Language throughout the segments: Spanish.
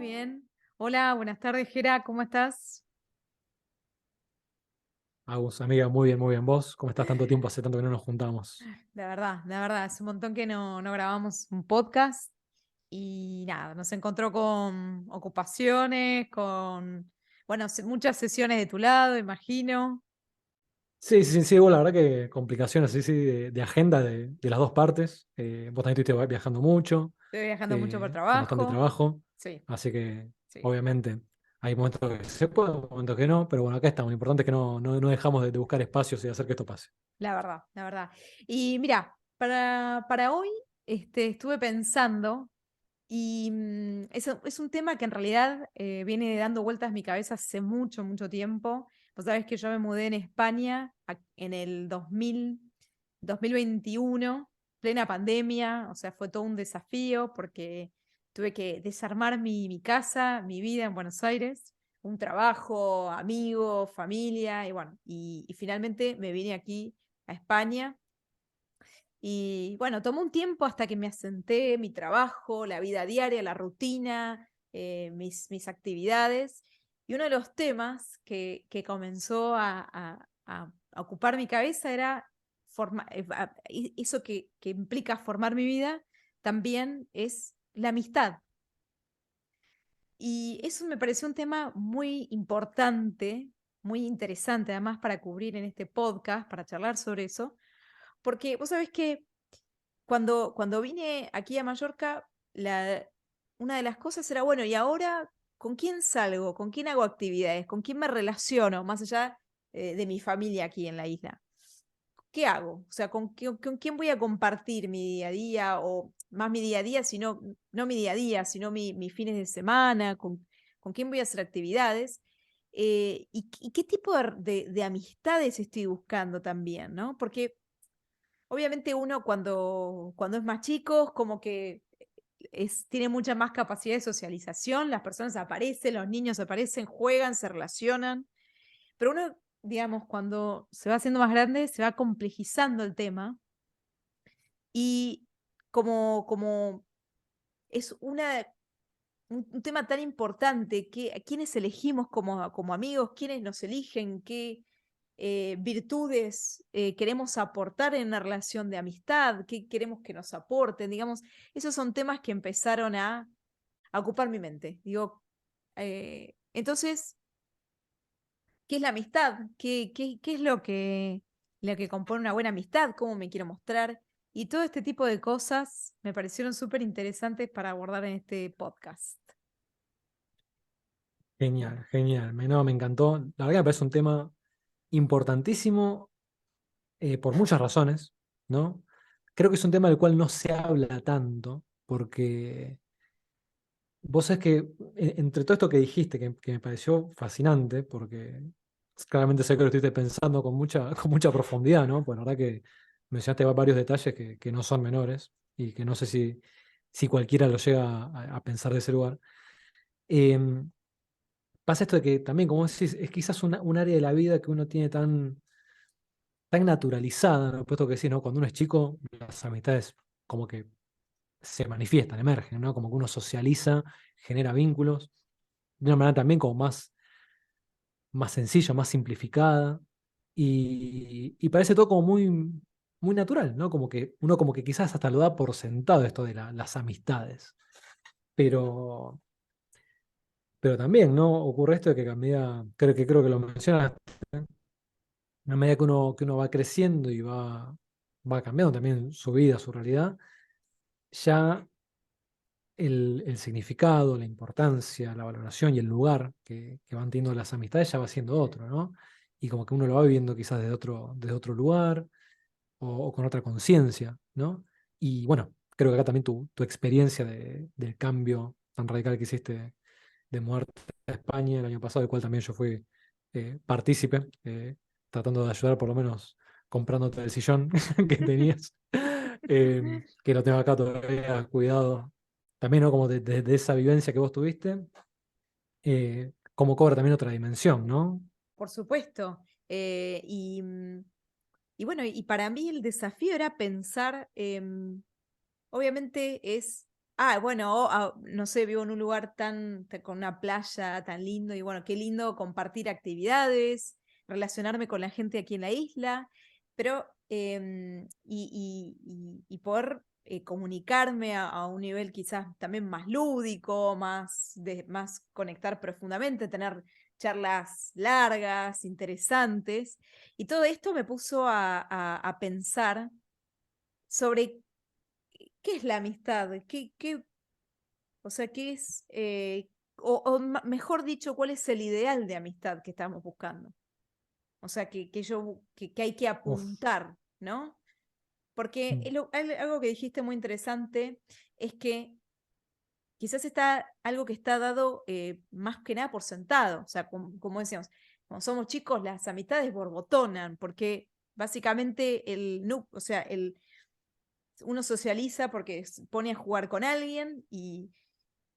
bien. Hola, buenas tardes, Gera, ¿cómo estás? Agus, amiga, muy bien, muy bien. ¿Vos cómo estás? Tanto tiempo, hace tanto que no nos juntamos. La verdad, hace un montón que no grabamos un podcast y nada, nos encontró con ocupaciones, bueno, muchas sesiones de tu lado, imagino. Sí, sí, sí, sí, bueno, la verdad que complicaciones sí, sí, de agenda de las dos partes. Vos también estuviste viajando mucho, Estoy viajando mucho por con bastante trabajo. trabajo, Sí, así que sí, obviamente hay momentos que se puede, momentos que no, pero bueno, acá estamos. Lo importante es que no dejamos de buscar espacios y de hacer que esto pase. la verdad, la verdad. Y mira, para hoy estuve pensando. Es un tema que en realidad viene dando vueltas en mi cabeza hace mucho, mucho tiempo. Vos sabés que yo me mudé en España en el 2021, plena pandemia, o sea, fue todo un desafío porque tuve que desarmar mi casa, mi vida en Buenos Aires, un trabajo, amigos, familia, y bueno, y finalmente me vine aquí a España y bueno, tomó un tiempo hasta que me asenté, mi trabajo, la vida diaria, la rutina, mis actividades. Y uno de los temas que comenzó a ocupar mi cabeza era eso que implica formar mi vida, también es la amistad. Y eso me pareció un tema muy importante, muy interesante además para cubrir en este podcast, para charlar sobre eso, porque vos sabés que cuando vine aquí a Mallorca, una de las cosas era, bueno, ¿y ahora con quién salgo? ¿Con quién hago actividades? ¿Con quién me relaciono? Más allá de mi familia aquí en la isla. ¿Qué hago? O sea, ¿con quién voy a compartir mi día a día? O más mi día a día, sino, no mi día a día, sino mis fines de semana, con quién voy a hacer actividades. Y qué tipo de amistades estoy buscando también, ¿no? Porque obviamente uno cuando es más chico, como que tiene mucha más capacidad de socialización, las personas aparecen, los niños aparecen, juegan, se relacionan, pero uno, digamos, cuando se va haciendo más grande, se va complejizando el tema y como es un tema tan importante, a quiénes elegimos como amigos, quiénes nos eligen, qué virtudes queremos aportar en una relación de amistad, qué queremos que nos aporten, digamos, esos son temas que empezaron a ocupar mi mente. Digo, entonces, ¿qué es la amistad? ¿Qué es lo que compone una buena amistad? ¿Cómo me quiero mostrar? Y todo este tipo de cosas me parecieron súper interesantes para abordar en este podcast. Genial, genial. No, me encantó. La verdad que me parece un tema importantísimo por muchas razones, ¿no? Creo que es un tema del cual no se habla tanto, porque vos sabés que entre todo esto que dijiste, que me pareció fascinante, porque claramente sé que lo estuviste pensando con mucha, con mucha profundidad, ¿no? Pues la verdad que mencionaste varios detalles que no son menores y que no sé si cualquiera lo llega a pensar de ese lugar. Em, Pasa esto de que también, como decís, es quizás un área de la vida que uno tiene tan naturalizada, ¿no? Puesto que sí, ¿no? Cuando uno es chico, las amistades como que se manifiestan, emergen, ¿no? Como que uno socializa, genera vínculos, de una manera también como más sencilla, más simplificada, y parece todo como muy natural, ¿no? Como que uno como que quizás hasta lo da por sentado esto de las amistades, pero, pero también, ¿no? Ocurre esto de que a medida, creo que lo mencionas, a medida que uno va creciendo y va cambiando también su vida, su realidad, ya el significado, la importancia, la valoración y el lugar que van teniendo las amistades ya va siendo otro, ¿no? Y como que uno lo va viviendo quizás desde otro lugar o con otra conciencia, ¿no? Y bueno, creo que acá también tu experiencia del cambio tan radical que hiciste de muerte a España el año pasado, del cual también yo fui partícipe, tratando de ayudar por lo menos comprándote el sillón que tenías, que lo tengo acá todavía cuidado. También, ¿no? Como de esa vivencia que vos tuviste, cómo cobra también otra dimensión, ¿no? Por supuesto. Y bueno, y para mí el desafío era pensar, obviamente es Bueno, no sé, vivo en un lugar con una playa tan lindo y bueno, qué lindo compartir actividades, relacionarme con la gente aquí en la isla, pero y poder comunicarme a un nivel quizás también más lúdico, más conectar profundamente, tener charlas largas, interesantes, y todo esto me puso a pensar sobre qué es la amistad, o sea, ¿qué es, mejor dicho, cuál es el ideal de amistad que estamos buscando? O sea, que hay que Uf. apuntar, ¿no? Porque Mm. algo que dijiste muy interesante es que quizás está algo que está dado más que nada por sentado. O sea, como decíamos, cuando somos chicos, las amistades borbotonan, porque básicamente o sea, uno socializa porque se pone a jugar con alguien y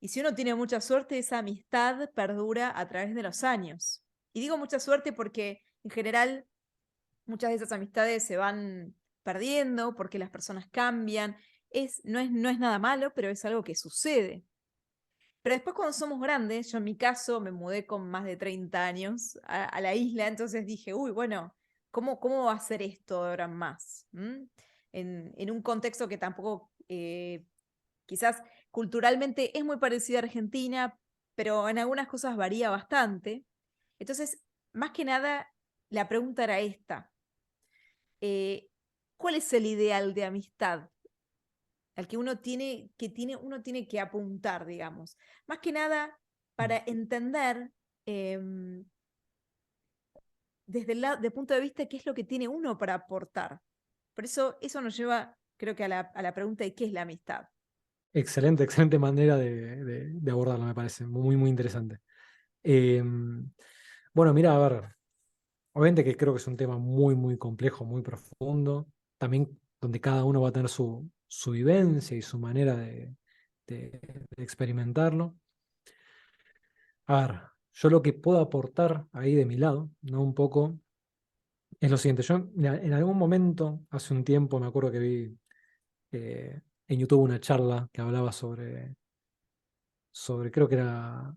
si uno tiene mucha suerte, esa amistad perdura a través de los años. Y digo mucha suerte porque en general muchas de esas amistades se van perdiendo porque las personas cambian. No es nada malo, pero es algo que sucede. Pero después cuando somos grandes, yo en mi caso me mudé con más de 30 años a la isla, entonces dije, uy, bueno, ¿cómo va a ser esto ahora más? En un contexto que tampoco quizás culturalmente es muy parecida a Argentina, pero en algunas cosas varía bastante. Entonces, más que nada, la pregunta era esta. eh, ¿Cuál es el ideal de amistad al que uno tiene que apuntar, digamos? Más que nada Mm. para entender em, desde de punto de vista qué es lo que tiene uno para aportar. Por eso nos lleva, creo que a la pregunta de qué es la amistad. Excelente, excelente manera de abordarlo, me parece. Muy, muy interesante. Bueno, mira, a ver, obviamente que creo que es un tema muy, muy complejo, muy profundo, también donde cada uno va a tener su vivencia y su manera de experimentarlo. A ver, yo lo que puedo aportar ahí de mi lado, ¿no? Un poco, es lo siguiente. Yo mira, en algún momento, hace un tiempo, me acuerdo que vi en YouTube una charla que hablaba creo que era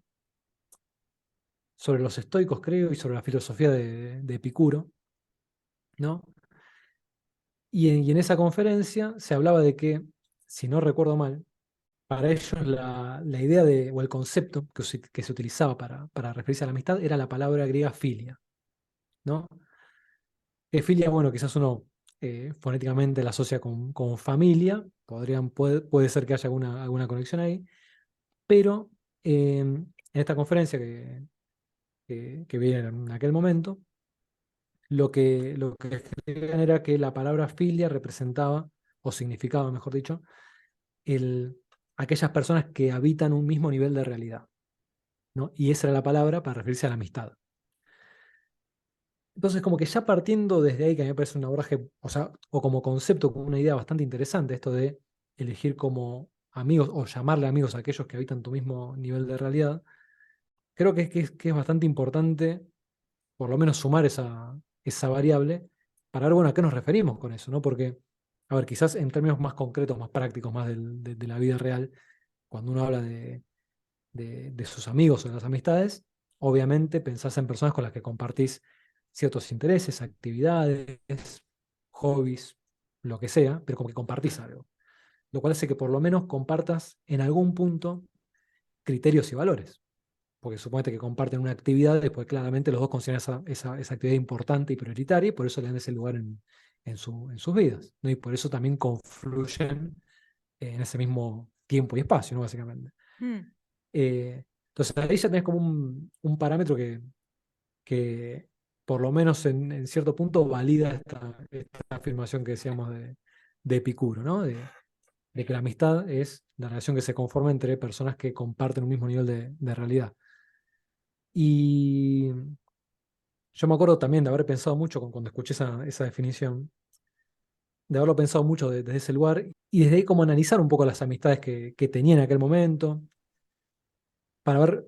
sobre los estoicos, creo, y sobre la filosofía de Epicuro, ¿no? Y en esa conferencia se hablaba de que, si no recuerdo mal, para ellos la idea o el concepto que se utilizaba para referirse a la amistad era la palabra griega filia, ¿no? Que filia, bueno, quizás uno fonéticamente la asocia con familia, puede ser que haya alguna conexión ahí, pero en esta conferencia que vi en aquel momento, lo que escribían era que la palabra filia representaba, o significaba, mejor dicho, el, aquellas personas que habitan un mismo nivel de realidad, ¿no? Y esa era la palabra para referirse a la amistad. Entonces, como que ya partiendo desde ahí, que a mí me parece un abordaje, o sea, o como concepto, como una idea bastante interesante, esto de elegir como amigos o llamarle amigos a aquellos que habitan tu mismo nivel de realidad, creo que es bastante importante, por lo menos sumar esa variable, para ver, bueno, a qué nos referimos con eso, ¿no? Porque, a ver, quizás en términos más concretos, más prácticos, más de la vida real, cuando uno habla de sus amigos o de las amistades, obviamente pensás en personas con las que compartís ciertos intereses, actividades, hobbies, lo que sea, pero como que compartís algo. Lo cual hace que por lo menos compartas en algún punto criterios y valores. Porque suponete que comparten una actividad, después claramente los dos consideran esa actividad importante y prioritaria, y por eso le dan ese lugar en sus vidas, ¿no? Y por eso también confluyen en ese mismo tiempo y espacio, ¿no? Básicamente. Mm. Entonces ahí ya tenés como un parámetro que por lo menos en cierto punto valida esta afirmación que decíamos de Epicuro, ¿no? De que la amistad es la relación que se conforma entre personas que comparten un mismo nivel de realidad. Y yo me acuerdo también de haber pensado mucho cuando escuché esa definición, de haberlo pensado mucho desde ese lugar y desde ahí como analizar un poco las amistades que tenía en aquel momento, para ver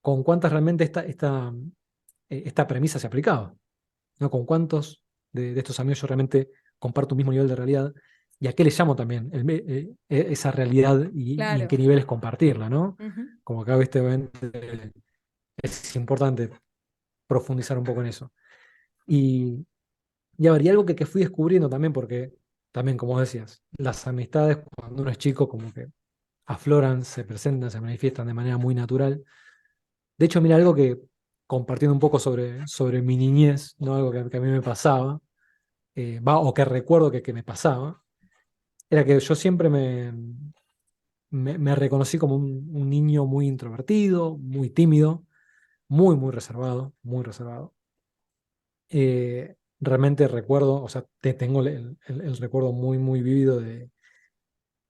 con cuántas realmente esta premisa se aplicaba, ¿no? Con cuántos de estos amigos yo realmente comparto un mismo nivel de realidad. y a qué le llamo también esa realidad y en qué Claro. niveles compartirla, ¿no? Ujú. Como acá, viste, obviamente, es importante profundizar un poco en eso. Y, y a ver, y algo que fui descubriendo también, porque también, como decías, las amistades cuando uno es chico como que afloran, se presentan, se manifiestan de manera muy natural. De hecho, mira, algo que compartiendo un poco sobre mi niñez, ¿no? Algo que a mí me pasaba, o que recuerdo que me pasaba, era que yo siempre me reconocí como un niño muy introvertido, muy tímido, muy reservado, muy reservado. Realmente recuerdo, o sea, tengo el recuerdo muy vívido de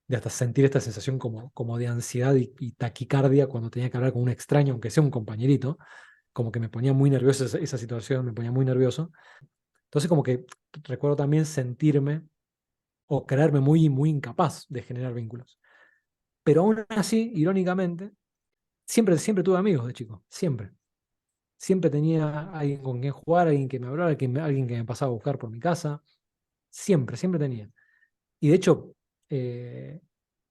hasta sentir esta sensación como de ansiedad y taquicardia cuando tenía que hablar con un extraño, aunque sea un compañerito, como que me ponía muy nervioso esa situación, me ponía muy nervioso. Entonces como que recuerdo también sentirme o creerme muy incapaz de generar vínculos. Pero aún así, irónicamente, siempre tuve amigos de chico, siempre. Siempre tenía alguien con quien jugar, alguien que me hablara, alguien que me pasaba a buscar por mi casa. Siempre tenía. Y de hecho, eh,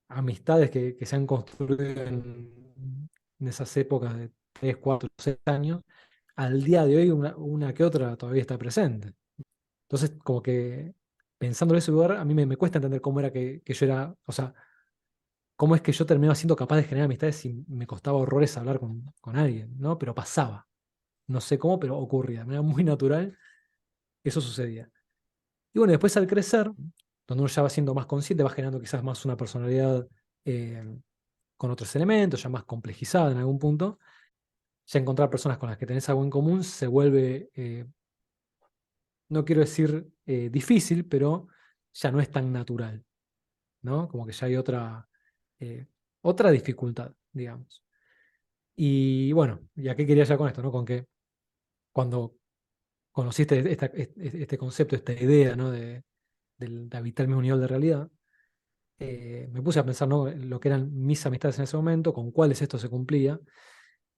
amistades que se han construido en esas épocas de 3 4 6 años, al día de hoy una que otra todavía está presente. Entonces, como que pensando en ese lugar, a mí me cuesta entender cómo era que yo era, o sea, cómo es que yo terminaba siendo capaz de generar amistades si me costaba horrores hablar con alguien, ¿no? Pero pasaba. No sé cómo, pero ocurría. De manera muy natural, eso sucedía. Y bueno, después al crecer, donde uno ya va siendo más consciente, va generando quizás más una personalidad eh, con otros elementos, ya más complejizada en algún punto, ya encontrar personas con las que tenés algo en común se vuelve, no quiero decir difícil, pero ya no es tan natural, ¿no? Como que ya hay eh, otra dificultad, digamos. Y bueno, ¿y a qué quería ya con esto, no? Con que cuando conociste este concepto, esta idea, ¿no? De habitar el mismo nivel de realidad, me puse a pensar, ¿no? Lo que eran mis amistades en ese momento, con cuáles esto se cumplía.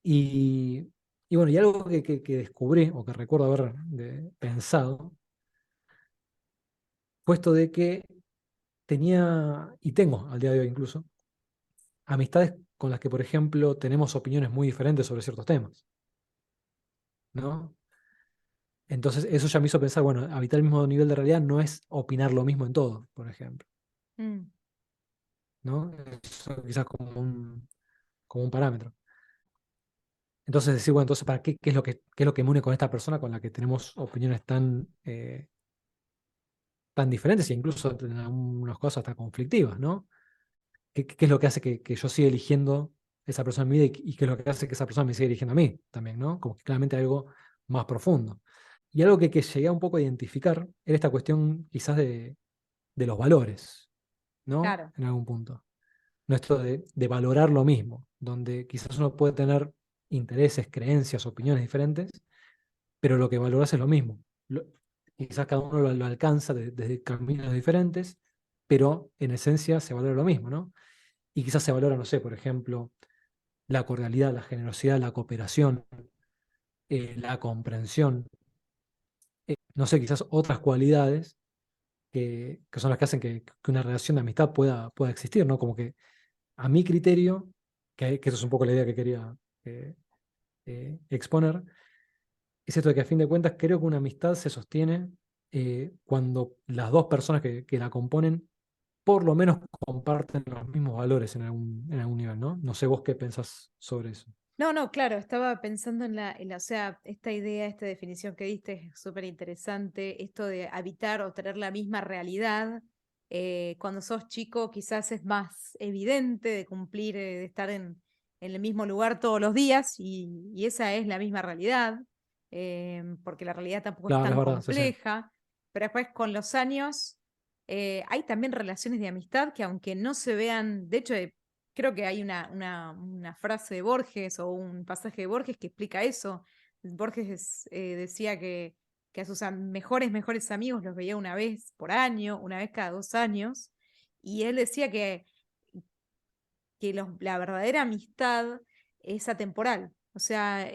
Y, y bueno, y algo que descubrí, o que recuerdo haber pensado, puesto de que tenía, y tengo al día de hoy incluso, amistades con las que, por ejemplo, tenemos opiniones muy diferentes sobre ciertos temas, ¿no? Entonces, eso ya me hizo pensar, bueno, habitar el mismo nivel de realidad no es opinar lo mismo en todo, por ejemplo, Mm. ¿no? Eso quizás como un parámetro. Entonces, decir, bueno, entonces, ¿para qué es qué es lo que me une con esta persona con la que tenemos opiniones tan diferentes e incluso en algunos casos hasta conflictivas, ¿no? ¿Qué es lo que hace que yo siga eligiendo esa persona en mi vida y qué es lo que hace que esa persona me siga eligiendo a mí también, ¿no? Como que claramente hay algo más profundo. Y algo que llegué a un poco a identificar era esta cuestión quizás de los valores, ¿no? Claro. En algún punto. No esto de valorar lo mismo, donde quizás uno puede tener intereses, creencias, opiniones diferentes, pero lo que valoras es lo mismo. Quizás cada uno lo alcanza desde caminos diferentes, pero en esencia se valora lo mismo, ¿no? Y quizás se valora, no sé, por ejemplo, la cordialidad, la generosidad, la cooperación, la comprensión, no sé, quizás otras cualidades que son las que hacen que una relación de amistad pueda existir, ¿no? Como que a mi criterio, que eso es un poco la idea que quería eh, exponer, es esto de que a fin de cuentas creo que una amistad se sostiene cuando las dos personas que la componen por lo menos comparten los mismos valores en algún nivel, ¿no? No sé vos qué pensás sobre eso. No, no, claro, estaba pensando o sea, esta idea, esta definición que diste es súper interesante, esto de habitar o tener la misma realidad. Cuando sos chico quizás es más evidente de cumplir, de estar en el mismo lugar todos los días y esa es la misma realidad, porque la realidad tampoco es Claro, es tan verdad, sí, sí. compleja, pero después con los años hay también relaciones de amistad que aunque no se vean, de hecho, creo que hay una frase de Borges o un pasaje de Borges que explica eso. Borges decía que a sus mejores amigos los veía una vez por año, una vez cada 2 años, y él decía que la verdadera amistad es atemporal, o sea,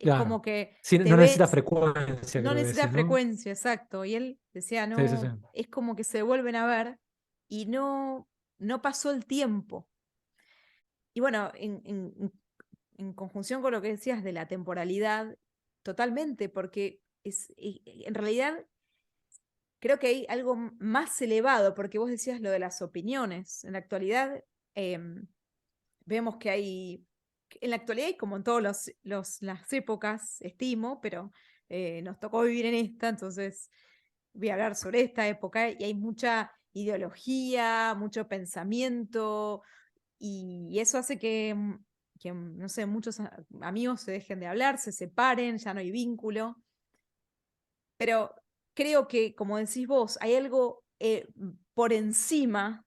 es como Claro. que Sí, te no necesita ves, frecuencia, no creo que necesita decís, ¿no? frecuencia, exacto. Y él decía, Sí, sí, sí. no, es como que se vuelven a ver y no pasó el tiempo. Y bueno, en conjunción con lo que decías de la temporalidad, totalmente, porque en realidad creo que hay algo más elevado, porque vos decías lo de las opiniones. En la actualidad em, vemos que en la actualidad y como en todas las épocas, estimo, pero nos tocó vivir en esta, entonces voy a hablar sobre esta época y hay mucha ideología, mucho pensamiento y eso hace que, no sé, muchos amigos se dejen de hablar, se separen, ya no hay vínculo, pero creo que, como decís vos, hay algo por encima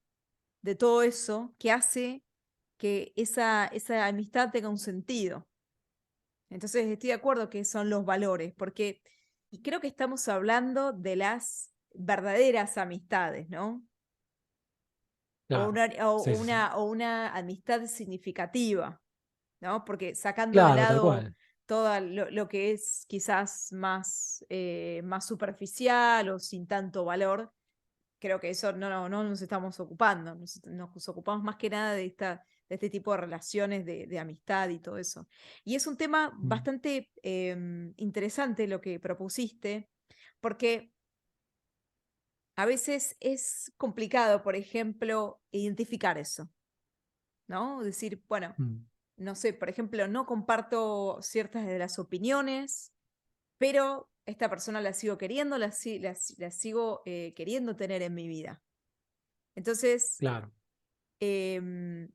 de todo eso que hace que esa amistad tenga un sentido. Entonces estoy de acuerdo que son los valores, porque y creo que estamos hablando de las verdaderas amistades, ¿no? O Claro. una, Sí, sí, sí. o una amistad significativa, ¿no? Porque sacando de Claro, tal lado cual. todo lo que es quizás más superficial o sin tanto valor, creo que eso no nos estamos ocupando, nos ocupamos más que nada de este tipo de relaciones de amistad y todo eso. Y es un tema Mm, bastante interesante lo que propusiste, porque a veces es complicado, por ejemplo, identificar eso, ¿no? Decir, bueno, mm. no sé, por ejemplo, no comparto ciertas de las opiniones, pero esta persona la sigo queriendo, la sigo queriendo tener en mi vida. Entonces, Claro. em,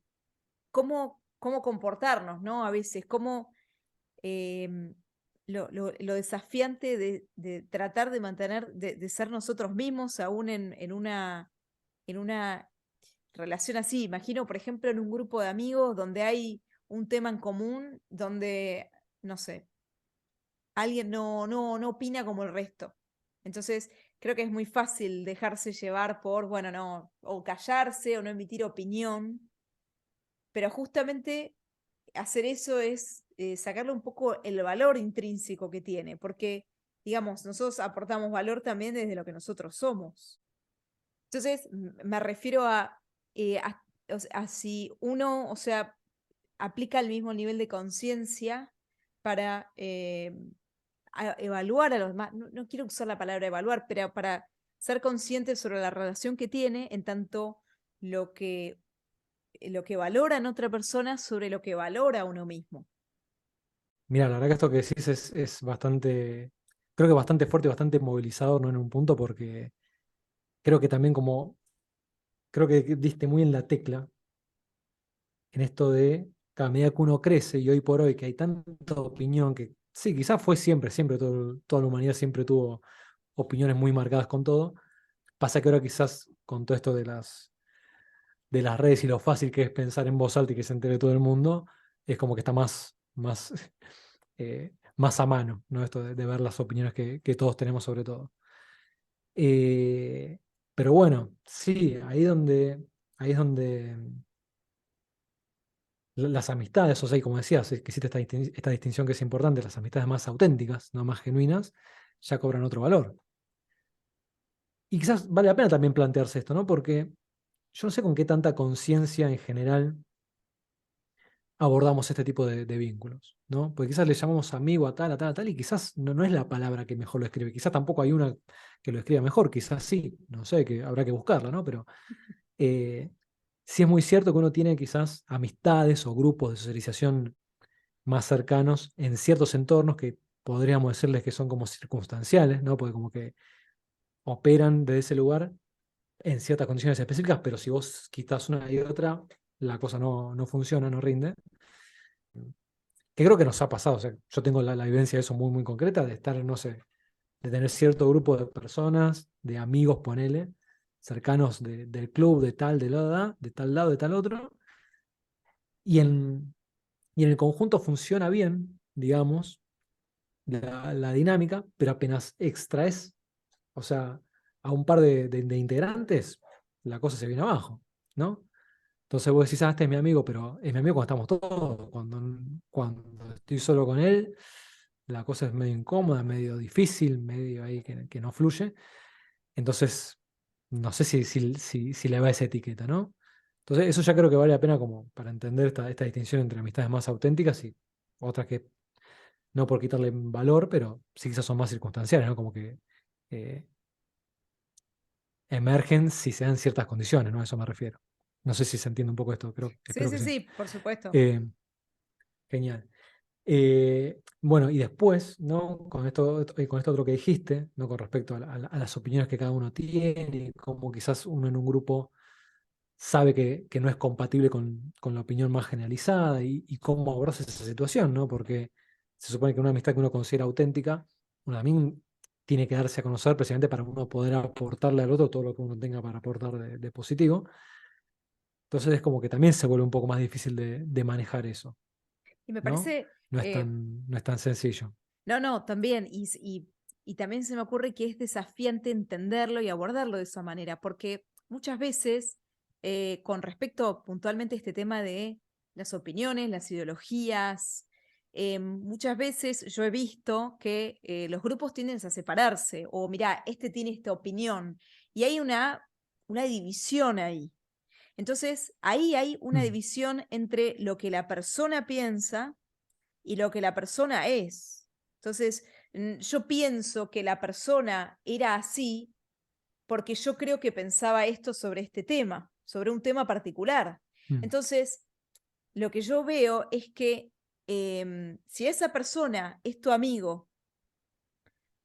cómo comportarnos, ¿no? A veces, cómo em, lo desafiante de tratar de mantener, de ser nosotros mismos aún en una relación así. Imagino, por ejemplo, en un grupo de amigos donde hay un tema en común, donde, no sé, alguien no opina como el resto. Entonces, creo que es muy fácil dejarse llevar por, bueno, no, o callarse o no emitir opinión, pero justamente hacer eso es sacarle un poco el valor intrínseco que tiene, porque, digamos, nosotros aportamos valor también desde lo que nosotros somos. Entonces, me refiero a si uno, o sea, aplica el mismo nivel de conciencia para evaluar a los demás, no quiero usar la palabra evaluar, pero para ser consciente sobre la relación que tiene en tanto lo que, lo que valora en otra persona sobre lo que valora uno mismo. Mira, la verdad que esto que decís es bastante, creo que bastante fuerte y bastante movilizador, ¿no? En un punto, porque creo que también como, creo que diste muy en la tecla en esto de, que a medida que uno crece y hoy por hoy que hay tanta opinión que, sí, quizás fue siempre, siempre, toda la humanidad siempre tuvo opiniones muy marcadas con todo. Pasa que ahora quizás con todo esto de las redes y lo fácil que es pensar en voz alta y que se entere todo el mundo, es como que está más, más a mano, ¿no? Esto de ver las opiniones que todos tenemos sobre todo. Eh, pero bueno, sí, ahí es donde las amistades, o sea, y como decías, es que existe esta distinción que es importante, las amistades más auténticas, no más genuinas, ya cobran otro valor. Y quizás vale la pena también plantearse esto, ¿no? Porque yo no sé con qué tanta conciencia en general abordamos este tipo de vínculos, ¿no? Porque quizás le llamamos amigo a tal, a tal, a tal, y quizás no es la palabra que mejor lo escribe, quizás tampoco hay una que lo escriba mejor, quizás sí, no sé, que habrá que buscarla, ¿no? Pero eh, sí es muy cierto que uno tiene quizás amistades o grupos de socialización más cercanos en ciertos entornos que podríamos decirles que son como circunstanciales, ¿no? Porque como que operan desde ese lugar en ciertas condiciones específicas, pero si vos quitas una y otra, la cosa no funciona, no rinde. Que creo que nos ha pasado, o sea, yo tengo la evidencia de eso muy, muy concreta, de estar, no sé, de tener cierto grupo de personas, de amigos, ponele, cercanos del club, de tal lado, de tal otro, y en el conjunto funciona bien, digamos, la dinámica, pero apenas extraes, o sea, a un par de integrantes, la cosa se viene abajo, ¿no? Entonces vos decís, ah, este es mi amigo, pero es mi amigo cuando estamos todos, cuando estoy solo con él, la cosa es medio incómoda, medio difícil, medio ahí que no fluye. Entonces, no sé si le va esa etiqueta, ¿no? Entonces, eso ya creo que vale la pena como para entender esta distinción entre amistades más auténticas y otras que no por quitarle valor, pero sí quizás son más circunstanciales, ¿no? Como que eh, emergen si se dan ciertas condiciones, ¿no? A eso me refiero. No sé si se entiende un poco esto, Sí, espero que sí, sí. sí, por supuesto. Eh, Genial. Bueno, y después, ¿no? Con esto otro que dijiste, ¿no? Con respecto a las opiniones que cada uno tiene, como quizás uno en un grupo sabe que no es compatible con la opinión más generalizada y cómo abrazas esa situación, ¿no? Porque se supone que una amistad que uno considera auténtica, uno también tiene que darse a conocer precisamente para uno poder aportarle al otro todo lo que uno tenga para aportar de positivo. Entonces es como que también se vuelve un poco más difícil de manejar eso, Y me ¿no? parece, No es tan sencillo. no, no, también, y también se me ocurre que es desafiante entenderlo y abordarlo de esa manera, porque muchas veces, con respecto puntualmente a este tema de las opiniones, las ideologías, muchas veces yo he visto que los grupos tienden a separarse, o mira, este tiene esta opinión, y hay una división ahí. Entonces, ahí hay una Mm, división entre lo que la persona piensa y lo que la persona es. Entonces, yo pienso que la persona era así porque yo creo que pensaba esto sobre este tema, sobre un tema particular. mm, Entonces, lo que yo veo es que si esa persona es tu amigo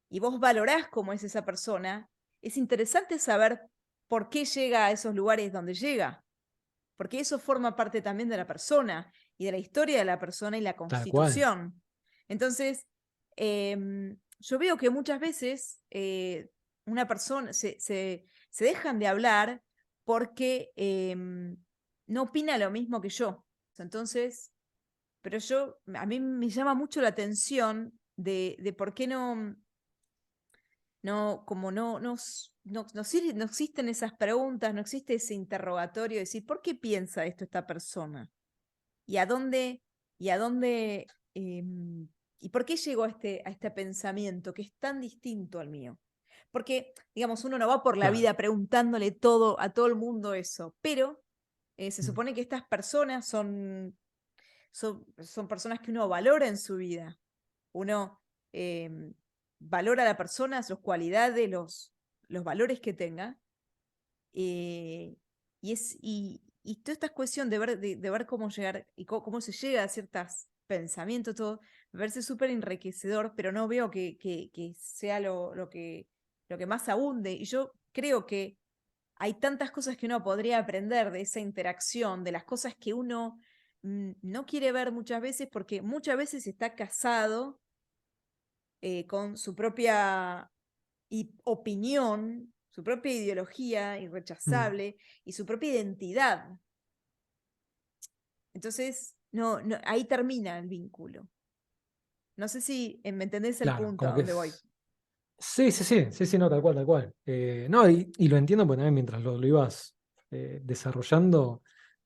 y vos valorás cómo es esa persona, es interesante saber por qué llega a esos lugares donde llega, porque eso forma parte también de la persona y de la historia de la persona y la tal cual, constitución. Entonces, yo veo que muchas veces una persona se dejan de hablar porque no opina lo mismo que yo. Entonces, pero a mí me llama mucho la atención de por qué como no existen esas preguntas, no existe ese interrogatorio de decir, ¿por qué piensa esto esta persona? ¿Y a dónde, y a dónde, y por qué llegó a este pensamiento que es tan distinto al mío? Porque, digamos, uno no va por la claro. vida preguntándole todo a todo el mundo eso, pero se Mm, supone que estas personas son personas que uno valora en su vida. Uno valora a la persona, sus cualidades, los valores que tenga. eh, y toda esta cuestión de ver cómo llegar y cómo se llega a ciertos pensamientos, todo, me parece súper enriquecedor, pero no veo que sea lo que más abunde. Y yo creo que hay tantas cosas que uno podría aprender de esa interacción, de las cosas que uno no quiere ver muchas veces, porque muchas veces está casado con su propia opinión, su propia ideología mm, irrechazable y su propia identidad. Entonces, ahí termina el vínculo. No sé si me entendés el claro, punto a como que donde voy. es. Sí, sí, sí, sí, sí, no, tal cual, tal cual. No, y lo entiendo porque también mientras lo ibas desarrollando,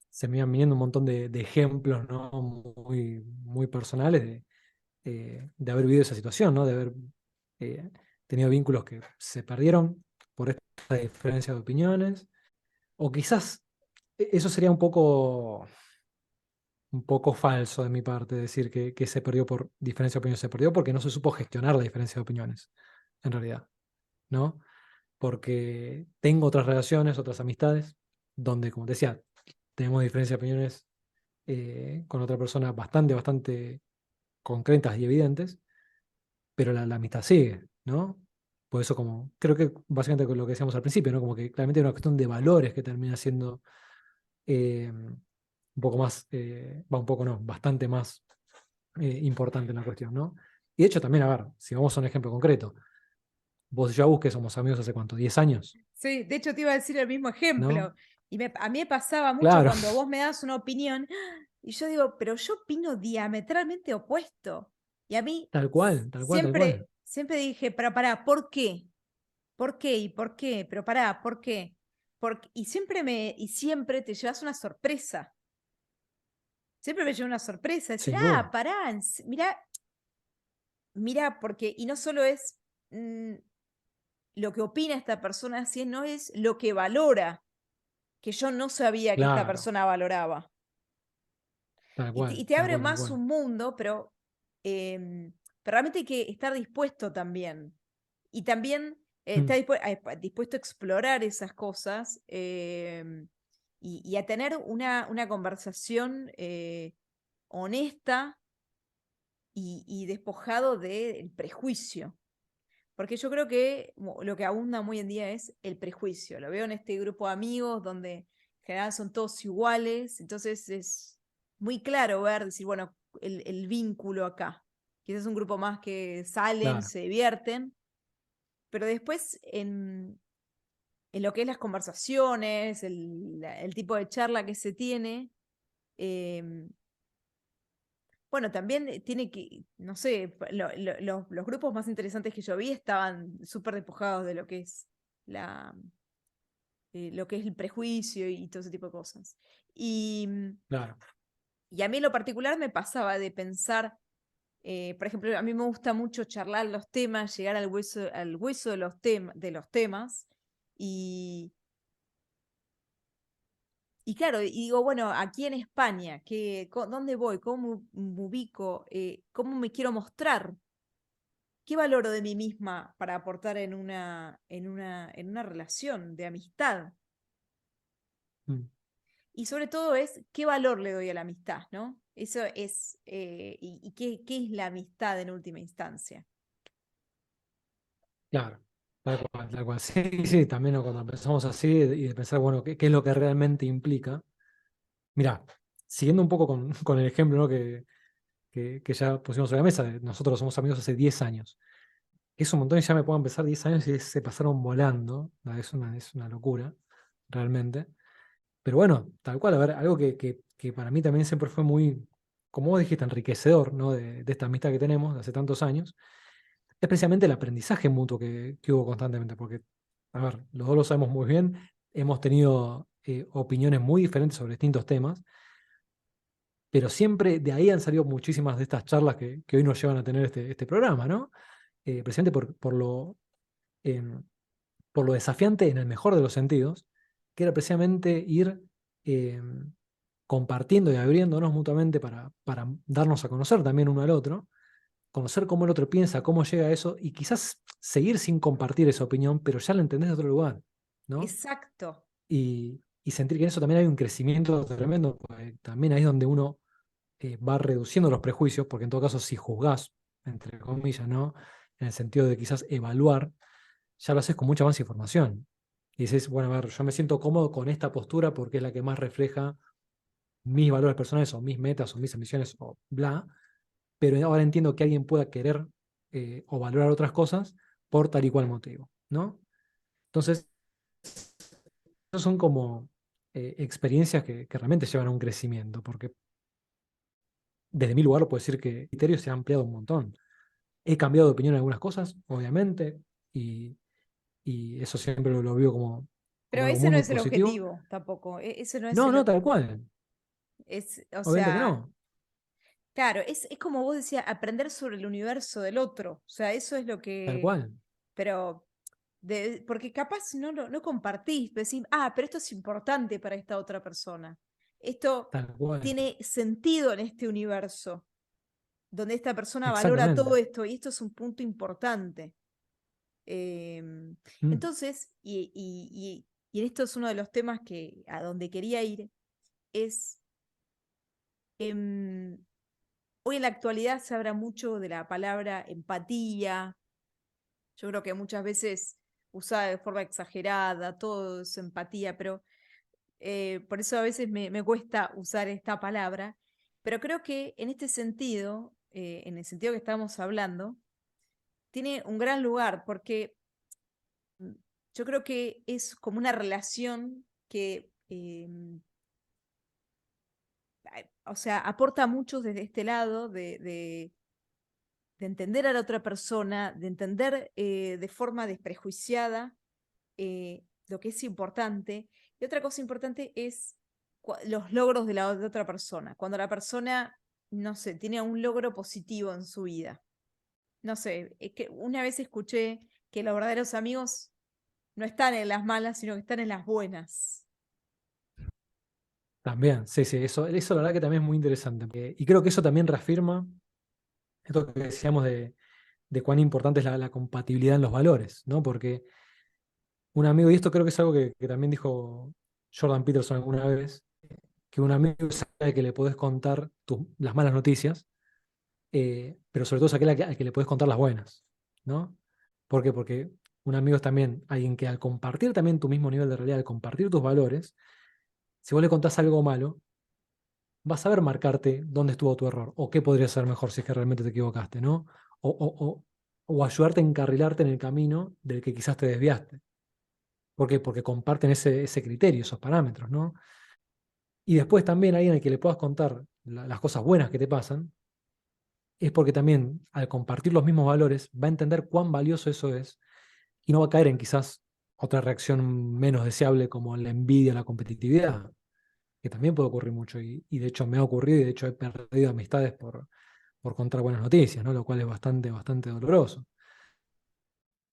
se me iban viniendo un montón de ejemplos, ¿no? Muy personales de haber vivido esa situación, ¿no? De haber eh, tenido vínculos que se perdieron por esta diferencia de opiniones. O quizás eso sería un poco falso de mi parte, decir que se perdió por diferencia de opiniones. Se perdió porque no se supo gestionar la diferencia de opiniones, en realidad, ¿no? Porque tengo otras relaciones, otras amistades, donde, como te decía, tenemos diferencias de opiniones con otra persona bastante concretas y evidentes, pero la amistad sigue, ¿no? Por eso como, creo que básicamente con lo que decíamos al principio, ¿no? Como que claramente hay una cuestión de valores que termina siendo un poco más, va un poco no, bastante más importante en la cuestión, ¿no? Y de hecho también, a ver, si vamos a un ejemplo concreto, vos y yo, Agus, que somos amigos hace cuánto, 10 años, Sí, de hecho te iba a decir el mismo ¿no? ejemplo. Y a mí me pasaba mucho Claro, cuando vos me das una opinión y yo digo, pero yo opino diametralmente opuesto. Y a mí tal cual, tal cual, tal cual. siempre dije, pero pará, ¿por qué? ¿Por qué? ¿Y por qué? Pero pará, ¿por qué? Y siempre te llevas una sorpresa. Siempre me lleva una sorpresa. Decir, Sin duda. pará, mirá, mira, porque, y no solo es lo que opina esta persona, sino es lo que valora, que yo no sabía que esta Claro, persona valoraba. tal Y cual, te tal abre cual, tal más cual. un mundo, pero realmente hay que estar dispuesto también. Y también Mm, estar dispuesto a explorar esas cosas y a tener una conversación honesta y despojado del prejuicio. Porque yo creo que lo que abunda muy en día es el prejuicio. Lo veo en este grupo de amigos donde en general son todos iguales, entonces es muy claro ver, decir, bueno, el vínculo acá. Quizás es un grupo más que salen, claro, se divierten, pero después en lo que es las conversaciones, el tipo de charla que se tiene, em, bueno, también tiene que, no sé, los grupos más interesantes que yo vi estaban súper despojados de lo que es la, lo que es el prejuicio y todo ese tipo de cosas. Y, claro. y a mí en lo particular me pasaba de pensar, por ejemplo, a mí me gusta mucho charlar los temas, llegar al hueso de de los temas. Y, y claro, y digo, bueno, aquí en España, ¿dónde voy? ¿Cómo me ubico? ¿Cómo me quiero mostrar? ¿Qué valoro de mí misma para aportar en una relación de amistad? Mm, Y sobre todo es qué valor le doy a la amistad, ¿no? Eso es, y qué es la amistad en última instancia. claro, tal cual, tal cual. Sí, sí, también ¿no? Cuando pensamos así y de pensar, bueno, qué es lo que realmente implica. Mirá, siguiendo un poco con, con el ejemplo, ¿no? que ya pusimos sobre la mesa, nosotros somos amigos hace 10 años. Es un montón y ya me puedo empezar 10 años y se pasaron volando. ¿No? Es una locura, realmente. Pero bueno, tal cual, a ver, algo que para mí también siempre fue muy, como vos dijiste, enriquecedor, ¿no? De esta amistad que tenemos de hace tantos años, es precisamente el aprendizaje mutuo que hubo constantemente. Porque, a ver, los dos lo sabemos muy bien, hemos tenido opiniones muy diferentes sobre distintos temas, pero siempre de ahí han salido muchísimas de estas charlas que hoy nos llevan a tener este programa, ¿no? Precisamente em, por lo desafiante en el mejor de los sentidos, que era precisamente ir compartiendo y abriéndonos mutuamente para darnos a conocer también uno al otro, conocer cómo el otro piensa, cómo llega a eso, y quizás seguir sin compartir esa opinión, pero ya la entendés de otro lugar, ¿no? Exacto. Y sentir que en eso también hay un crecimiento tremendo, porque también ahí es donde uno va reduciendo los prejuicios, porque en todo caso, si juzgás, entre comillas, ¿no? En el sentido de quizás evaluar, ya lo haces con mucha más información. Y dices, bueno, a ver, yo me siento cómodo con esta postura porque es la que más refleja mis valores personales o mis metas o mis ambiciones o bla, pero ahora entiendo que alguien pueda querer o valorar otras cosas por tal y cual motivo, ¿no? Entonces, esos son como experiencias que realmente llevan a un crecimiento, porque desde mi lugar puedo decir que el criterio se ha ampliado un montón. He cambiado de opinión en algunas cosas, obviamente, y, y eso siempre lo veo Pero como algo ese muy, no muy es el positivo. objetivo tampoco. Ese no es No, el no, tal cual. o Obviamente que sea, no. claro, es como vos decías, aprender sobre el universo del otro. O sea, eso es lo Tal que. cual. Pero. Porque capaz no compartís, pero decís, pero esto es importante para esta otra persona. Esto Tal cual. tiene sentido en este universo, donde esta persona valora Exactamente. todo esto y esto es un punto importante. Em, Mm, entonces, y en esto es uno de los temas que a donde quería ir, es, em, hoy en la actualidad se habla mucho de la palabra empatía. Yo creo que muchas veces usada de forma exagerada, todo es empatía, pero por eso a veces me cuesta usar esta palabra, pero creo que en este sentido, en el sentido que estamos hablando, tiene un gran lugar porque mm, yo creo que es como una relación que, o sea, aporta mucho desde este lado de entender a la otra persona, de entender de forma desprejuiciada lo que es importante. Y otra cosa importante es los logros de la de otra persona. Cuando la persona, no sé, tiene un logro positivo en su vida. no sé, es que una vez escuché que los verdaderos amigos no están en las malas, sino que están en las buenas. También, sí, sí, eso la verdad que también es muy interesante. Y creo que eso también reafirma esto que decíamos de cuán importante es la compatibilidad en los valores, ¿no? Porque un amigo, y esto creo que es algo que también dijo Jordan Peterson alguna vez, que un amigo sabe que le podés contar las malas noticias, pero sobre todo es aquel al que le podés contar las buenas, ¿no? ¿Por qué? Porque un amigo es también alguien que al compartir también tu mismo nivel de realidad, al compartir tus valores, si vos le contás algo malo, vas a saber marcarte dónde estuvo tu error o qué podría ser mejor si es que realmente te equivocaste, ¿no? O, o, o, o ayudarte a encarrilarte en el camino del que quizás te desviaste. ¿Por qué? Porque comparten ese criterio, esos parámetros, ¿no? Y después también alguien al que le puedas contar las cosas buenas que te pasan, es porque también al compartir los mismos valores va a entender cuán valioso eso es y no va a caer en quizás otra reacción menos deseable como la envidia, la competitividad, que también puede ocurrir mucho y de hecho me ha ocurrido y de hecho he perdido amistades por contar buenas noticias, ¿no? Lo cual es bastante, bastante doloroso.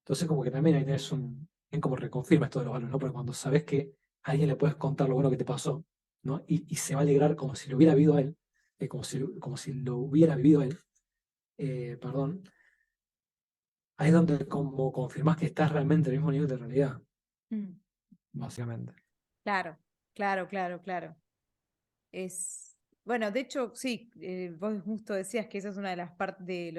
Entonces como que también ahí tenés en como reconfirma esto de los valores, ¿no? Porque cuando sabes que a alguien le puedes contar lo bueno que te pasó, ¿no? Y se va a alegrar como si lo hubiera vivido a él, como si lo hubiera vivido él, perdón, ahí es donde como confirmás que estás realmente en el mismo nivel de realidad, Mm. básicamente. Claro, claro, claro, claro. Es, bueno, de hecho, sí, vos justo decías que esa es una de las partes de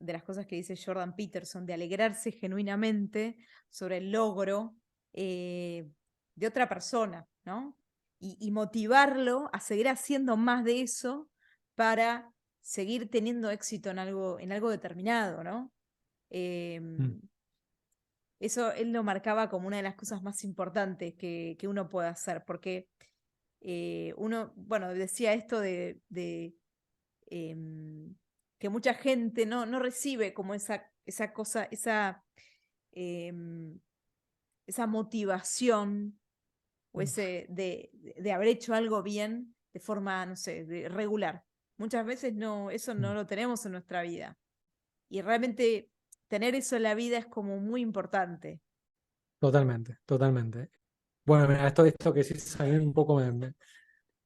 las cosas que dice Jordan Peterson, de alegrarse genuinamente sobre el logro eh, de otra persona, ¿no? Y motivarlo a seguir haciendo más de eso para seguir teniendo éxito en algo determinado, ¿no? Mm, Em, Eso él lo marcaba como una de las cosas más importantes que uno puede hacer, porque uno, bueno, decía esto em, que mucha gente no recibe como esa cosa, em, esa motivación o ese de haber hecho algo bien de forma, no sé, regular. Muchas veces no, eso no mm. lo tenemos en nuestra vida. Y realmente tener eso en la vida es como muy importante. Totalmente, totalmente. Bueno, mira, esto que decís a mí un poco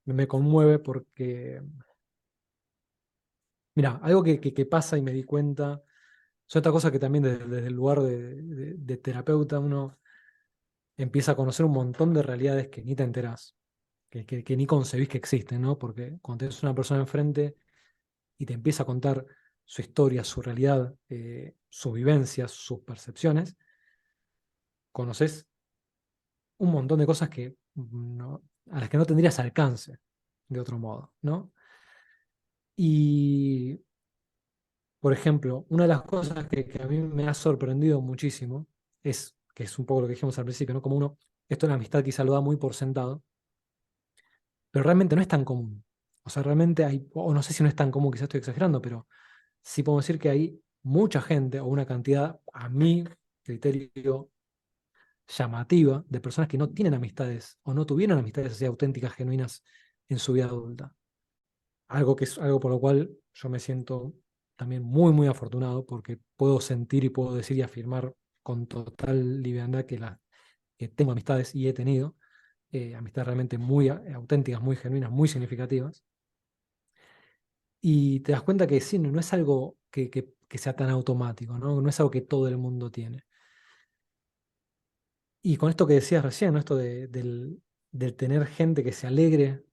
me conmueve porque, mira, algo que pasa y me di cuenta, es otra cosa que también desde el lugar de terapeuta uno empieza a conocer un montón de realidades que ni te enterás, que ni concebís que existen, ¿no? Porque cuando tienes una persona enfrente y te empieza a contar su historia, su realidad, sus vivencias, sus percepciones, conoces un montón de cosas a las que no tendrías alcance de otro modo, ¿no? Y, por ejemplo, una de las cosas que a mí me ha sorprendido muchísimo es, que es un poco lo que dijimos al principio, ¿no? Como uno, esto en la amistad quizá lo da muy por sentado, pero realmente no es tan común. O sea, realmente hay, o no sé si no es tan común, quizás estoy exagerando, pero sí podemos decir que hay mucha gente o una cantidad, a mi criterio, llamativa de personas que no tienen amistades o no tuvieron amistades así auténticas, genuinas en su vida adulta. Algo que es algo por lo cual yo me siento también muy, muy afortunado porque puedo sentir y puedo decir y afirmar con total liviandad que tengo amistades y he tenido amistades realmente muy auténticas, muy genuinas, muy significativas. Y te das cuenta que sí, no es algo que sea tan automático, ¿no? No es algo que todo el mundo tiene. Y con esto que decías recién, ¿no? Esto del tener gente que se alegre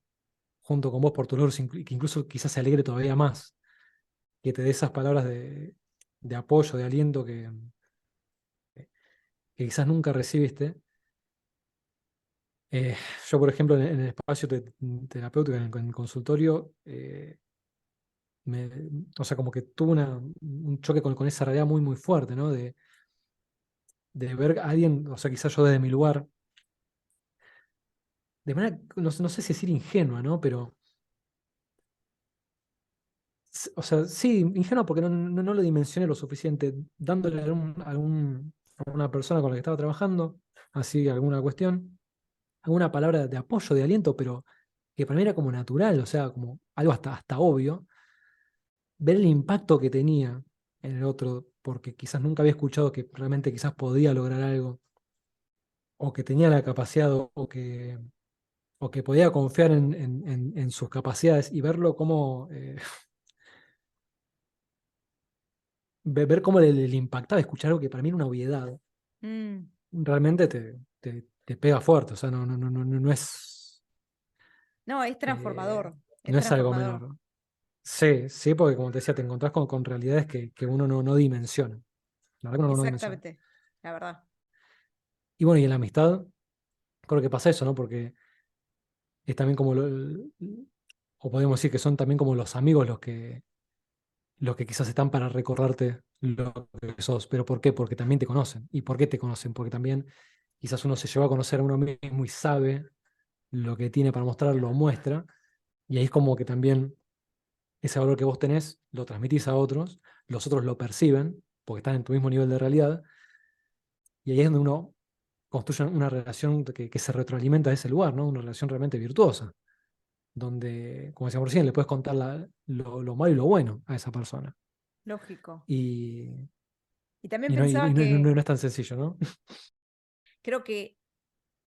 junto con vos por tus logros, y que incluso quizás se alegre todavía más, que te dé esas palabras de apoyo, de aliento que quizás nunca recibiste. Eh, yo, por ejemplo, en el espacio terapéutico, en el consultorio, me- o sea, como que tuve un choque con esa realidad muy, muy fuerte, ¿no? De ver a alguien, o sea, quizás yo desde mi lugar, de manera, no sé si decir ingenua, ¿no? Pero, o sea, sí, ingenua porque no lo dimensioné lo suficiente, dándole a una persona con la que estaba trabajando, así alguna cuestión, alguna palabra de apoyo, de aliento, pero que para mí era como natural, o sea, como algo hasta obvio. ver el impacto que tenía en el otro, porque quizás nunca había escuchado que realmente quizás podía lograr algo, o que tenía la capacidad, o que podía confiar en sus capacidades y verlo como, ver cómo le impactaba escuchar algo que para mí era una obviedad, Mm. realmente te pega fuerte, o sea, no es, No, es eh, transformador, es no es algo transformador. menor. Sí, sí, porque como te decía, te encontrás con realidades que uno no dimensiona. La verdad que uno no dimensiona. Exactamente, la verdad. Y bueno, y en la amistad, creo que pasa eso, ¿no? Porque es también como, o podemos decir que son también como los amigos los que quizás están para recordarte lo que sos. ¿Pero por qué? Porque también te conocen. ¿Y por qué te conocen? Porque también quizás uno se lleva a conocer a uno mismo y sabe lo que tiene para mostrar, lo muestra. Y ahí es como que también ese valor que vos tenés lo transmitís a otros, los otros lo perciben, porque están en tu mismo nivel de realidad. Y ahí es donde uno construye una relación que se retroalimenta de ese lugar, ¿no? Una relación realmente virtuosa, donde, como decíamos recién, le puedes contar lo malo y lo bueno a esa persona. Lógico. Y, Y también y no, pensaba que no es tan sencillo, ¿no? creo que,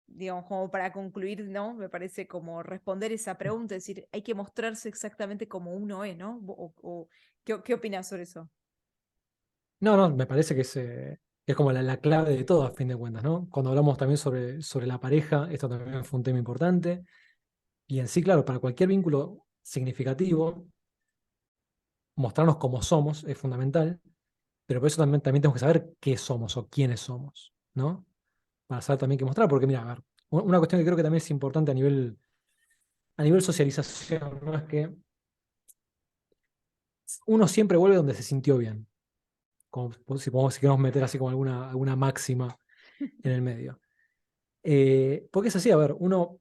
digamos, como para concluir, ¿no? Me parece como responder esa pregunta, es decir, hay que mostrarse exactamente como uno es, ¿no? ¿Qué opinas sobre eso? No, me parece que es como la clave de todo, a fin de cuentas, ¿no? Cuando hablamos también sobre la pareja, esto también fue un tema importante. Y en sí, claro, para cualquier vínculo significativo, mostrarnos como somos es fundamental, pero por eso también tenemos que saber qué somos o quiénes somos, ¿no? Para saber también qué mostrar, porque mira, a ver, una cuestión que creo que también es importante a nivel socialización, ¿no? Es que uno siempre vuelve donde se sintió bien, como si queremos meter así como alguna máxima en el medio. Porque es así, a ver, uno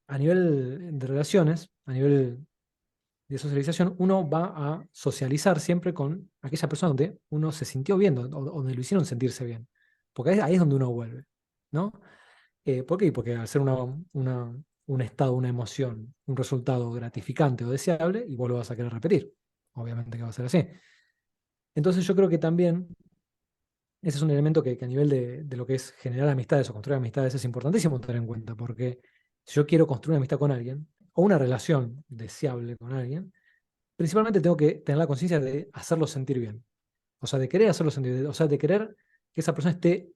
a nivel de relaciones, a nivel de socialización, uno va a socializar siempre con aquella persona donde uno se sintió bien, o donde lo hicieron sentirse bien. Porque ahí es donde uno vuelve, ¿no? ¿Por qué? Porque al ser un estado, una emoción, un resultado gratificante o deseable, y vos lo vas a querer repetir. Obviamente que va a ser así. Entonces yo creo que también ese es un elemento que a nivel de lo que es generar amistades o construir amistades es importantísimo tener en cuenta, porque si yo quiero construir una amistad con alguien, o una relación deseable con alguien, principalmente tengo que tener la conciencia de hacerlo sentir bien. O sea, de querer hacerlo sentir bien. O sea, de querer que esa persona esté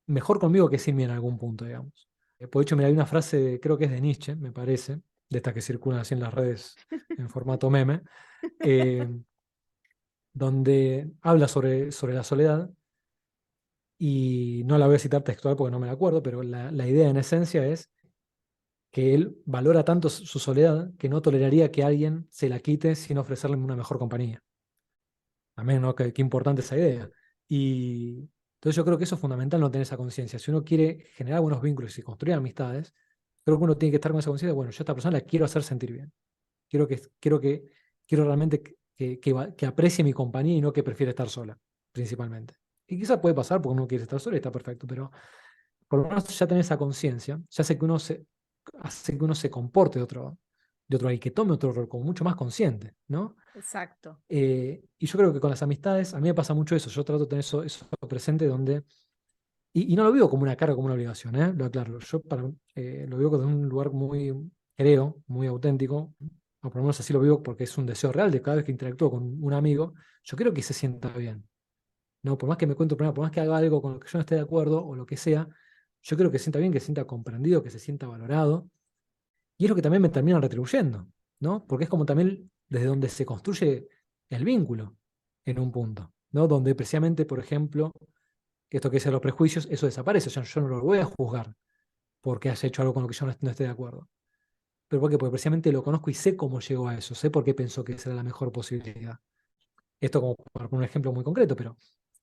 mejor conmigo que sin mí en algún punto, digamos. Por hecho, mira, hay una frase, creo que es de Nietzsche, me parece, de estas que circulan así en las redes en formato meme, eh, donde habla sobre la soledad, y no la voy a citar textual porque no me la acuerdo, pero la idea en esencia es que él valora tanto su soledad que no toleraría que alguien se la quite sin ofrecerle una mejor compañía. También, ¿no? Qué importante esa idea. Y entonces yo creo que eso es fundamental, no tener esa conciencia. Si uno quiere generar buenos vínculos y construir amistades, creo que uno tiene que estar con esa conciencia de, bueno, yo a esta persona la quiero hacer sentir bien. Quiero realmente que aprecie mi compañía y no que prefiere estar sola, principalmente. Y quizás puede pasar porque uno quiere estar solo y está perfecto, pero por lo menos ya tener esa conciencia, ya hace hace que uno se comporte de otro y que tome otro rol como mucho más consciente, ¿no? Exacto. Y yo creo que con las amistades, a mí me pasa mucho eso, yo trato de tener eso presente donde, y no lo vivo como una carga, como una obligación, ¿eh? Lo aclaro, lo vivo desde un lugar muy, creo, muy auténtico, o por lo menos así lo vivo porque es un deseo real de cada vez que interactúo con un amigo, yo quiero que se sienta bien, ¿no? Por más que me cuente un problema, por más que haga algo con lo que yo no esté de acuerdo o lo que sea, yo quiero que se sienta bien, que se sienta comprendido, que se sienta valorado, y es lo que también me termina retribuyendo, ¿no? Porque es como también desde donde se construye el vínculo en un punto, ¿no? Donde precisamente, por ejemplo, esto que es los prejuicios, eso desaparece. O sea, yo no lo voy a juzgar porque haya hecho algo con lo que yo no esté de acuerdo. ¿Pero por qué? Porque precisamente lo conozco y sé cómo llegó a eso, sé por qué pensó que esa era la mejor posibilidad. Esto como para poner un ejemplo muy concreto, pero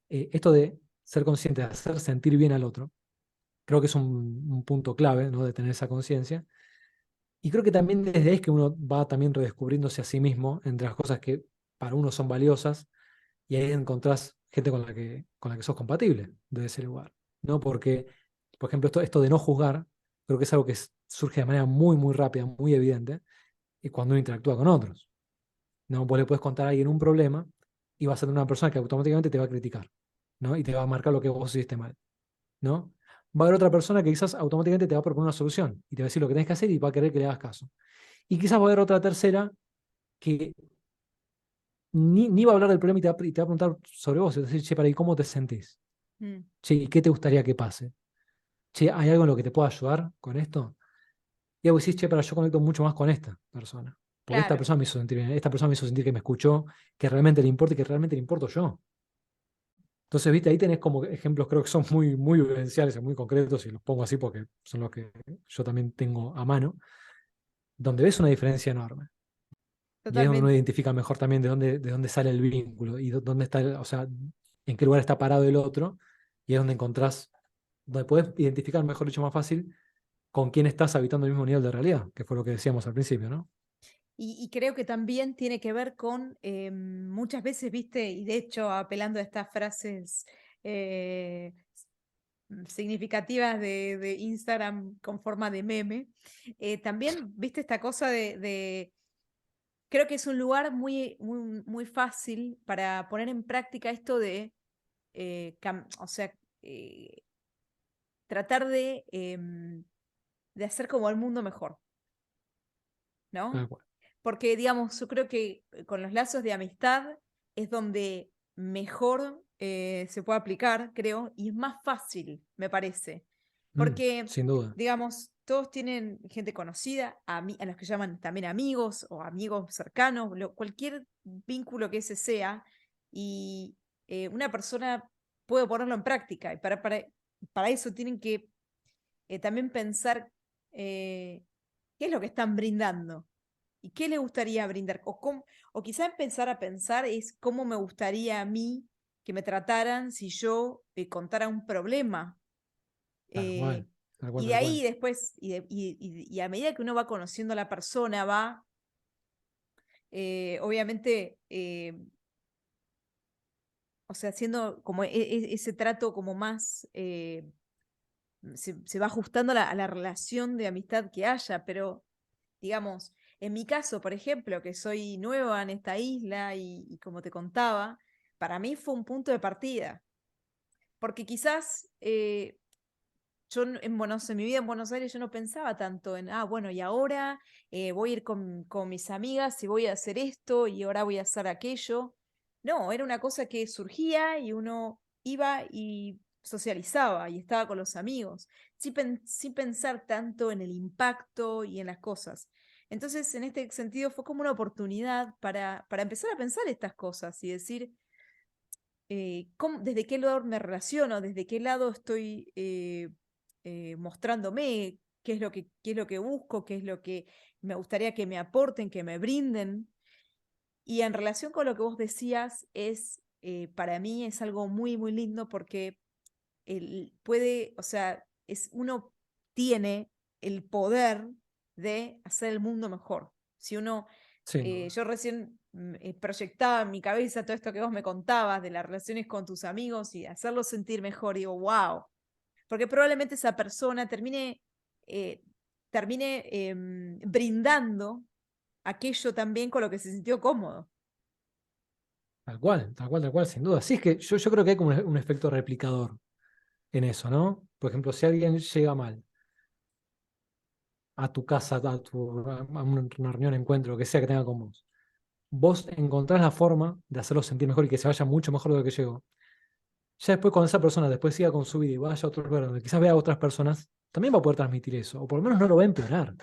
esto de ser consciente, de hacer sentir bien al otro, creo que es un punto clave, ¿no? De tener esa conciencia. Y creo que también desde ahí es que uno va también redescubriéndose a sí mismo entre las cosas que para uno son valiosas, y ahí encontrás gente con la que sos compatible desde ese lugar, ¿no? Porque, por ejemplo, esto de no juzgar, creo que es algo que surge de manera muy, muy rápida, muy evidente, y cuando uno interactúa con otros. ¿no? Vos le puedes contar a alguien un problema y vas a ser una persona que automáticamente te va a criticar, ¿no? Y te va a marcar lo que vos hiciste mal, ¿no? Va a haber otra persona que quizás automáticamente te va a proponer una solución y te va a decir lo que tenés que hacer y va a querer que le hagas caso. Y quizás va a haber otra tercera que ni va a hablar del problema y te va a preguntar sobre vos. Y te va a decir, che, para, ¿y cómo te sentís? Mm, Che, ¿y qué te gustaría que pase? Che, ¿hay algo en lo que te pueda ayudar con esto? Y vos decís, che, para, yo conecto mucho más con esta persona. Porque esta claro, persona me hizo sentir bien, esta persona me hizo sentir que me escuchó, que realmente le importa y que realmente le importo yo. Entonces, viste, ahí tenés como ejemplos, creo que son muy, muy vivenciales y muy concretos, y los pongo así porque son los que yo también tengo a mano, donde ves una diferencia enorme. Y ahí es donde uno totalmente. identifica mejor también de dónde sale el vínculo y dónde está, o sea, en qué lugar está parado el otro, y es donde encontrás, donde puedes identificar, mejor dicho, más fácil, con quién estás habitando el mismo nivel de realidad, que fue lo que decíamos al principio, ¿no? Y creo que también tiene que ver con muchas veces, viste, y de hecho apelando a estas frases eh, significativas de Instagram con forma de meme, también, viste, esta cosa creo que es un lugar muy fácil para poner en práctica esto de, o sea, eh, tratar de hacer como el mundo mejor, ¿no? Tal cual. Porque, digamos, yo creo que con los lazos de amistad es donde mejor se puede aplicar, creo, y es más fácil, me parece. Porque, Sin duda. digamos, todos tienen gente conocida, a los que llaman también amigos o amigos cercanos, cualquier vínculo que ese sea, y una persona puede ponerlo en práctica. Y para eso tienen que también pensar qué es lo que están brindando y qué le gustaría brindar. O quizá empezar a pensar es cómo me gustaría a mí que me trataran si yo contara un problema. Tal cual. Eh, Tal cual, y de tal cual. ahí después, y a medida que uno va conociendo a la persona, va, obviamente, o sea, haciendo como ese trato como más, se va ajustando a la relación de amistad que haya, pero digamos, en mi caso, por ejemplo, que soy nueva en esta isla y como te contaba, para mí fue un punto de partida, porque quizás en mi vida en Buenos Aires yo no pensaba tanto en, bueno, y ahora voy a ir con mis amigas y voy a hacer esto y ahora voy a hacer aquello. No, era una cosa que surgía y uno iba y socializaba y estaba con los amigos, sin pensar tanto en el impacto y en las cosas. Entonces, en este sentido, fue como una oportunidad para empezar a pensar estas cosas y decir, desde qué lado me relaciono, desde qué lado estoy mostrándome, qué es lo que busco, qué es lo que me gustaría que me aporten, que me brinden. Y en relación con lo que vos decías, para mí es algo muy lindo porque o sea, uno tiene el poder de hacer el mundo mejor. Si uno, Sin duda. yo recién proyectaba en mi cabeza todo esto que vos me contabas de las relaciones con tus amigos y hacerlos sentir mejor, y digo, wow, porque probablemente esa persona eh, termine brindando aquello también con lo que se sintió cómodo. Tal cual, tal cual, tal cual, sin duda. Sí, es que yo creo que hay como un efecto replicador en eso, ¿no? Por ejemplo, si alguien llega mal a tu casa, a una reunión, encuentro, lo que sea que tenga con vos, vos encontrás la forma de hacerlo sentir mejor y que se vaya mucho mejor de lo que llegó. Ya después, cuando esa persona después siga con su vida y vaya a otro lugar donde quizás vea a otras personas, también va a poder transmitir eso, o por lo menos no lo va a empeorar,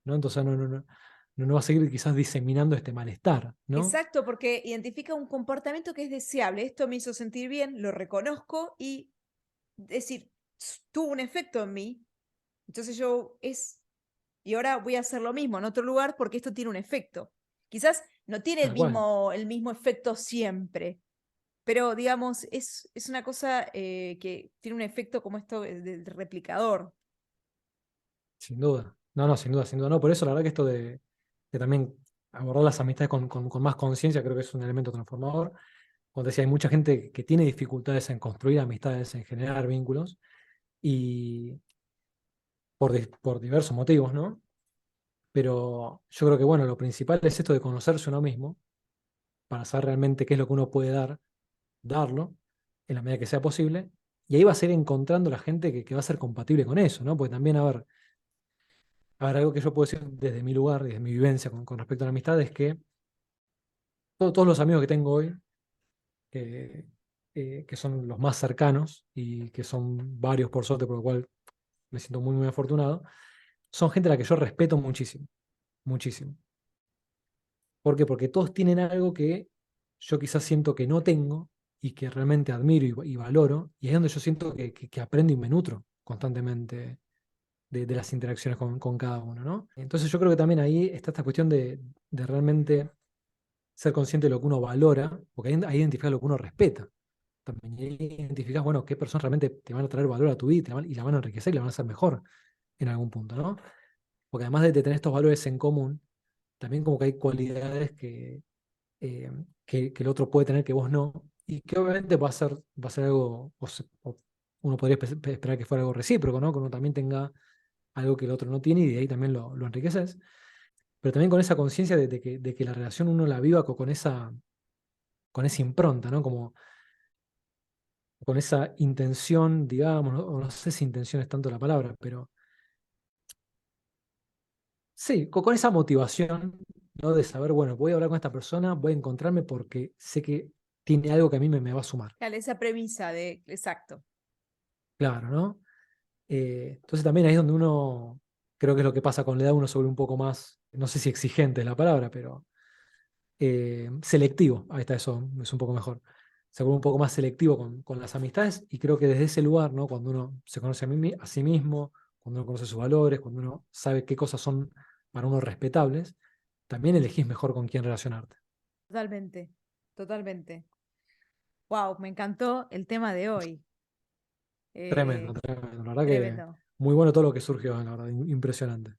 ¿no? Entonces no va a seguir quizás diseminando este malestar, ¿no? Exacto, porque identifica un comportamiento que es deseable. Esto me hizo sentir bien, lo reconozco y decir, tuvo un efecto en mí. Entonces y ahora voy a hacer lo mismo en otro lugar porque esto tiene un efecto. Quizás no tiene Tal cual, el mismo efecto siempre, pero digamos, es una cosa que tiene un efecto como esto del replicador. sin duda. No, no, sin duda, sin duda. No, por eso la verdad que esto de también abordar las amistades con más conciencia creo que es un elemento transformador. Como te decía, hay mucha gente que tiene dificultades en construir amistades, en generar vínculos, y por diversos motivos, ¿no? Pero yo creo que, bueno, lo principal es esto de conocerse uno mismo para saber realmente qué es lo que uno puede dar, darlo en la medida que sea posible. Y ahí vas a ir encontrando la gente que va a ser compatible con eso, ¿no? Porque también, a ver, algo que yo puedo decir desde mi lugar, desde mi vivencia con respecto a la amistad, es que todos los amigos que tengo hoy, que, que son los más cercanos y que son varios por suerte, por lo cual me siento muy, muy afortunado, son gente a la que yo respeto muchísimo, muchísimo. ¿Por qué? Porque todos tienen algo que yo quizás siento que no tengo y que realmente admiro y valoro, y es donde yo siento que aprendo y me nutro constantemente de las interacciones con cada uno, ¿no? Entonces yo creo que también ahí está esta cuestión de realmente ser consciente de lo que uno valora, porque ahí identificas lo que uno respeta. También ahí identificas, bueno, qué personas realmente te van a traer valor a tu vida y la van a enriquecer y la van a hacer mejor en algún punto, ¿no? Porque además de tener estos valores en común, también como que hay cualidades eh, que el otro puede tener que vos no, y que obviamente va a ser algo, o uno podría esperar que fuera algo recíproco, ¿no? Que uno también tenga algo que el otro no tiene y de ahí también lo enriqueces, pero también con esa conciencia de que la relación uno la viva con esa impronta, ¿no? Como con esa intención, digamos, ¿no? O no sé si intención es tanto la palabra, pero sí, con esa motivación, ¿no? De saber, bueno, voy a hablar con esta persona, voy a encontrarme porque sé que tiene algo que a mí me va a sumar. Claro, esa premisa de, exacto. Claro, ¿no? Entonces también ahí es donde uno, creo que es lo que pasa con la edad, uno se vuelve un poco más, no sé si exigente es la palabra, pero selectivo, ahí está eso, es un poco mejor. Se vuelve un poco más selectivo con las amistades y creo que desde ese lugar, ¿no? Cuando uno se conoce a sí mismo, cuando uno conoce sus valores, cuando uno sabe qué cosas son para uno respetables, también elegís mejor con quién relacionarte. Totalmente, totalmente. Wow, me encantó el tema de hoy. Tremendo, Eh, tremendo. La verdad que Tremendo. muy bueno todo lo que surgió, la verdad, impresionante.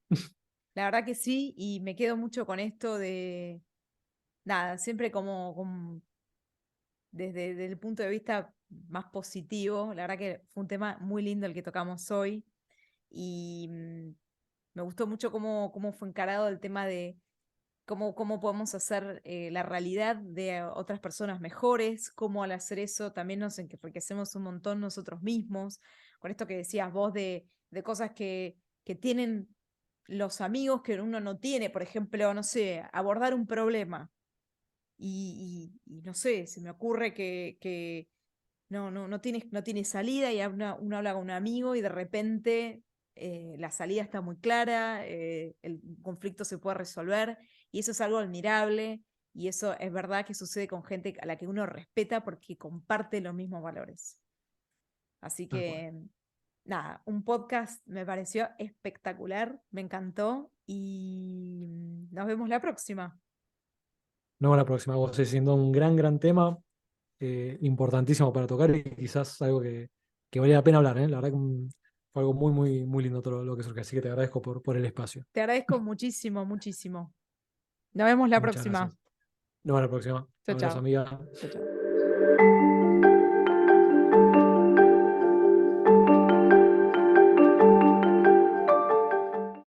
La verdad que sí, y me quedo mucho con esto de, nada, siempre desde el punto de vista más positivo. La verdad que fue un tema muy lindo el que tocamos hoy y me gustó mucho cómo fue encarado el tema de cómo podemos hacer la realidad de otras personas mejores, cómo al hacer eso también nos enriquecemos un montón nosotros mismos, con esto que decías vos de cosas que tienen los amigos que uno no tiene, por ejemplo, no sé, abordar un problema. Y no sé, se me ocurre que no tiene salida y uno habla con un amigo y de repente la salida está muy clara, el conflicto se puede resolver y eso es algo admirable y eso es verdad que sucede con gente a la que uno respeta porque comparte los mismos valores. Así Tal cual. que nada, un podcast me pareció espectacular, me encantó y nos vemos la próxima. Nos vemos la próxima, vos siendo un gran, gran tema, importantísimo para tocar y quizás algo que valía la pena hablar, ¿eh? La verdad que fue algo muy, muy, muy lindo todo lo que surgió, así que te agradezco por el espacio. Te agradezco muchísimo, muchísimo. Nos vemos la Muchas gracias. próxima. Nos vemos la próxima. Chao, Abrazo, chao. amiga. Chao, chao.